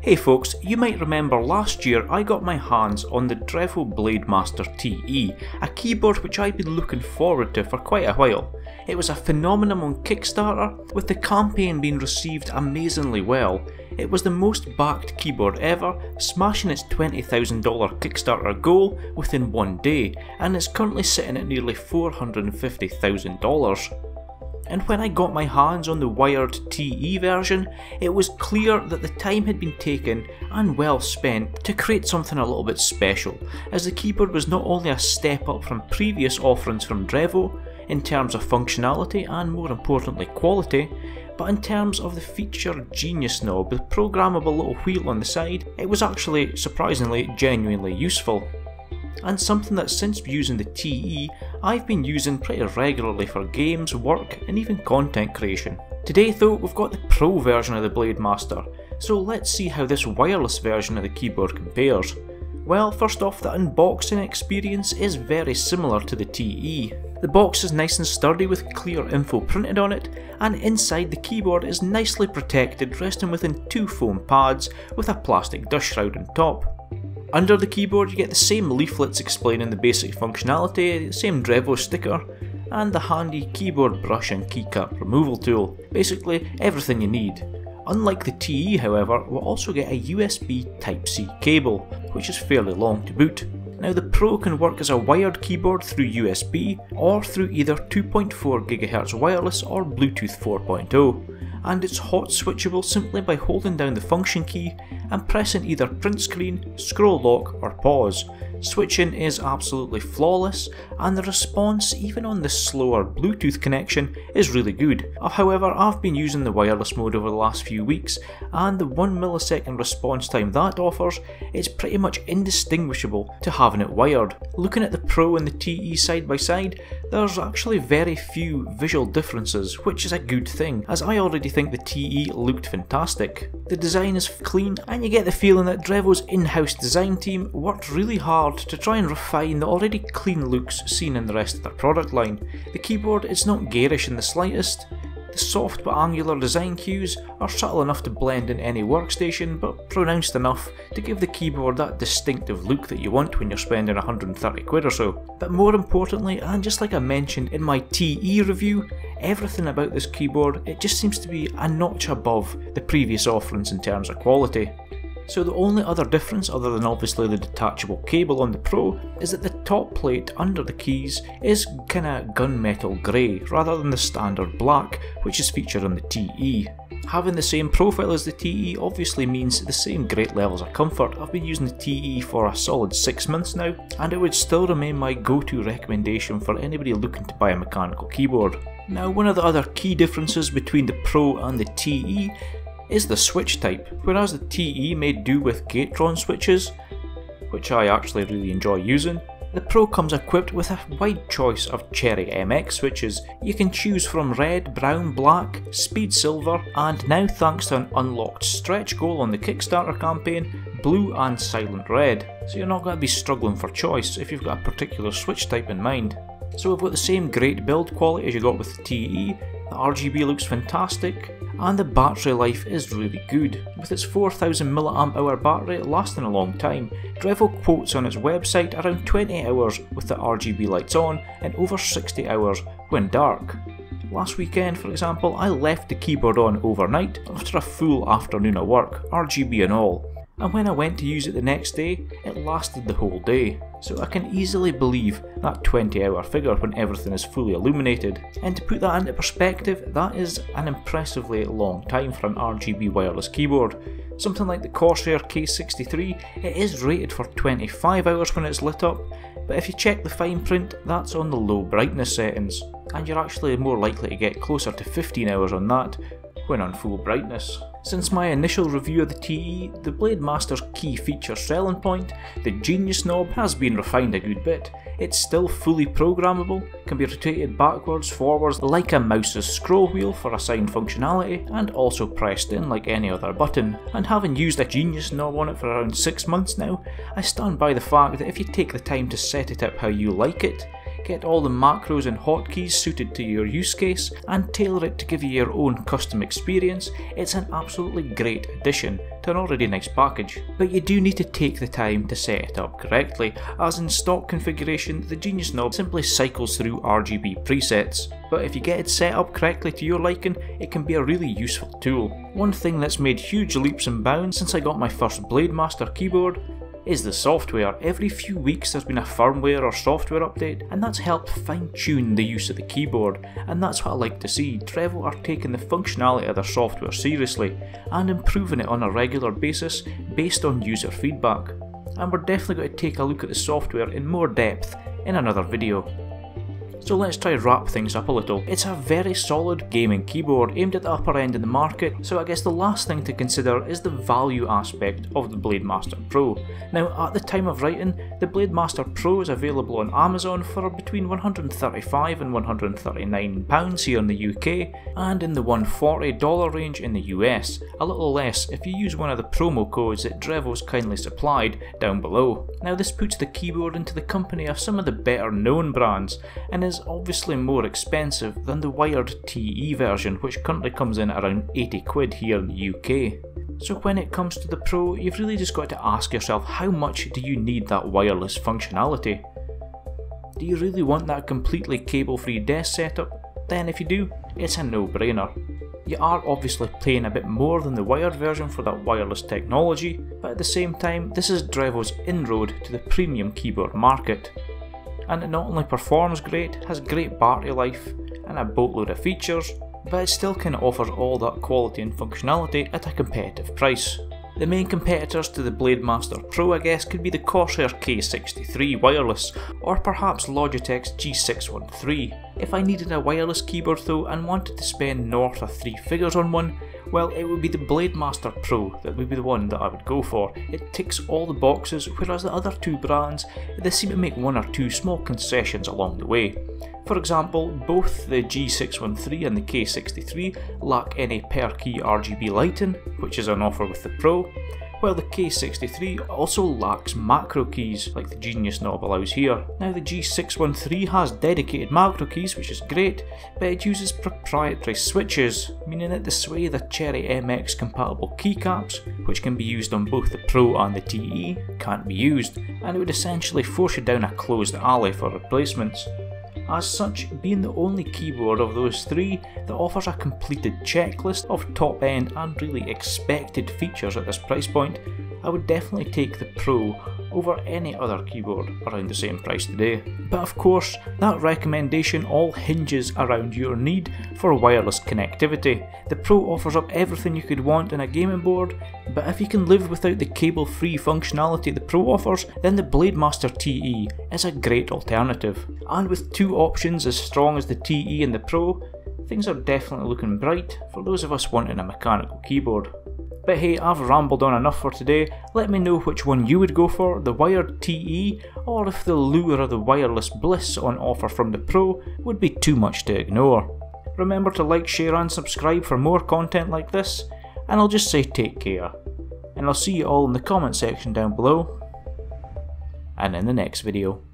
Hey folks, you might remember last year I got my hands on the DREVO Blademaster TE, a keyboard which I've been looking forward to for quite a while. It was a phenomenon on Kickstarter, with the campaign being received amazingly well. It was the most backed keyboard ever, smashing its $20,000 Kickstarter goal within one day, and it's currently sitting at nearly $450,000. And when I got my hands on the wired TE version, it was clear that the time had been taken and well spent to create something a little bit special, as the keyboard was not only a step up from previous offerings from DREVO in terms of functionality and more importantly quality, but in terms of the feature genius knob with programmable little wheel on the side, it was actually surprisingly genuinely useful. And something that since using the TE, I've been using pretty regularly for games, work and even content creation. Today though, we've got the Pro version of the Blademaster, so let's see how this wireless version of the keyboard compares. Well, first off, the unboxing experience is very similar to the TE. The box is nice and sturdy with clear info printed on it, and inside the keyboard is nicely protected, resting within two foam pads with a plastic dust shroud on top. Under the keyboard you get the same leaflets explaining the basic functionality, the same DREVO sticker, and the handy keyboard brush and keycap removal tool. Basically everything you need. Unlike the TE however, we'll also get a USB Type-C cable, which is fairly long to boot. Now the Pro can work as a wired keyboard through USB, or through either 2.4 GHz wireless or Bluetooth 4.0. And it's hot switchable simply by holding down the function key and pressing either print screen, scroll lock or pause. Switching is absolutely flawless, and the response even on the slower Bluetooth connection is really good. However, I've been using the wireless mode over the last few weeks, and the 1 millisecond response time that offers is pretty much indistinguishable to having it wired. Looking at the Pro and the TE side by side, there's actually very few visual differences, which is a good thing, as I already think the TE looked fantastic. The design is clean, and you get the feeling that DREVO's in-house design team worked really hard to try and refine the already clean looks seen in the rest of their product line. The keyboard is not garish in the slightest. The soft but angular design cues are subtle enough to blend in any workstation, but pronounced enough to give the keyboard that distinctive look that you want when you're spending 130 quid or so. But more importantly, and just like I mentioned in my TE review, everything about this keyboard, it just seems to be a notch above the previous offerings in terms of quality. So the only other difference, other than obviously the detachable cable on the Pro, is that the top plate under the keys is kinda gunmetal grey rather than the standard black which is featured on the TE. Having the same profile as the TE obviously means the same great levels of comfort. I've been using the TE for a solid 6 months now, and it would still remain my go-to recommendation for anybody looking to buy a mechanical keyboard. Now, one of the other key differences between the Pro and the TE is the switch type. Whereas the TE made do with Gatron switches, which I actually really enjoy using, the Pro comes equipped with a wide choice of Cherry MX switches. You can choose from red, brown, black, speed silver, and now thanks to an unlocked stretch goal on the Kickstarter campaign, blue and silent red. So you're not going to be struggling for choice if you've got a particular switch type in mind. So we've got the same great build quality as you got with the TE, the RGB looks fantastic, and the battery life is really good. With its 4000 mAh battery lasting a long time, DREVO quotes on its website around 20 hours with the RGB lights on and over 60 hours when dark. Last weekend, for example, I left the keyboard on overnight after a full afternoon of work, RGB and all, and when I went to use it the next day, it lasted the whole day. So I can easily believe that 20-hour figure when everything is fully illuminated. And to put that into perspective, that is an impressively long time for an RGB wireless keyboard. Something like the Corsair K63, it is rated for 25 hours when it's lit up, but if you check the fine print, that's on the low brightness settings, and you're actually more likely to get closer to 15 hours on that when on full brightness. Since my initial review of the TE, the Blademaster's key feature selling point, the Genius knob, has been refined a good bit. It's still fully programmable, can be rotated backwards, forwards like a mouse's scroll wheel for assigned functionality, and also pressed in like any other button. And having used a Genius knob on it for around 6 months now, I stand by the fact that if you take the time to set it up how you like it, Get all the macros and hotkeys suited to your use case and tailor it to give you your own custom experience. It's an absolutely great addition to an already nice package. But you do need to take the time to set it up correctly, as in stock configuration the Genius knob simply cycles through RGB presets. But if you get it set up correctly to your liking, it can be a really useful tool. One thing that's made huge leaps and bounds since I got my first Blademaster keyboard is the software. Every few weeks there's been a firmware or software update, and that's helped fine tune the use of the keyboard, and that's what I like to see. Drevo are taking the functionality of their software seriously and improving it on a regular basis based on user feedback. And we're definitely going to take a look at the software in more depth in another video. So let's try wrap things up a little. It's a very solid gaming keyboard aimed at the upper end of the market, so I guess the last thing to consider is the value aspect of the Blademaster Pro. Now at the time of writing, the Blademaster Pro is available on Amazon for between £135 and £139 here in the UK, and in the $140 range in the US, a little less if you use one of the promo codes that Drevo's kindly supplied down below. Now this puts the keyboard into the company of some of the better known brands, and is obviously more expensive than the wired TE version, which currently comes in around 80 quid here in the UK. So when it comes to the Pro, you've really just got to ask yourself, how much do you need that wireless functionality? Do you really want that completely cable-free desk setup? Then if you do, it's a no-brainer. You are obviously paying a bit more than the wired version for that wireless technology, but at the same time, this is Drevo's inroad to the premium keyboard market. And it not only performs great, has great battery life and a boatload of features, but it still kind of offers all that quality and functionality at a competitive price. The main competitors to the Blademaster Pro, I guess, could be the Corsair K63 wireless, or perhaps Logitech's G613. If I needed a wireless keyboard though and wanted to spend north of 3 figures on one, well, it would be the Blademaster Pro that would be the one that I would go for. It ticks all the boxes, whereas the other two brands, they seem to make one or two small concessions along the way. For example, both the G613 and the K63 lack any per key RGB lighting, which is on offer with the Pro, while the K63 also lacks macro keys like the Genius knob allows here. Now the G613 has dedicated macro keys, which is great, but it uses proprietary switches, meaning that the Sway the Cherry MX compatible keycaps, which can be used on both the Pro and the TE, can't be used, and it would essentially force you down a closed alley for replacements. As such, being the only keyboard of those three that offers a completed checklist of top end and really expected features at this price point, I would definitely take the Pro over any other keyboard around the same price today. But of course, that recommendation all hinges around your need for wireless connectivity. The Pro offers up everything you could want in a gaming board, but if you can live without the cable-free functionality the Pro offers, then the Blademaster TE is a great alternative. And with two options as strong as the TE and the Pro, things are definitely looking bright for those of us wanting a mechanical keyboard. But hey, I've rambled on enough for today. Let me know which one you would go for, the wired TE, or if the lure of the wireless bliss on offer from the Pro would be too much to ignore. Remember to like, share and subscribe for more content like this, and I'll just say take care. And I'll see you all in the comment section down below, and in the next video.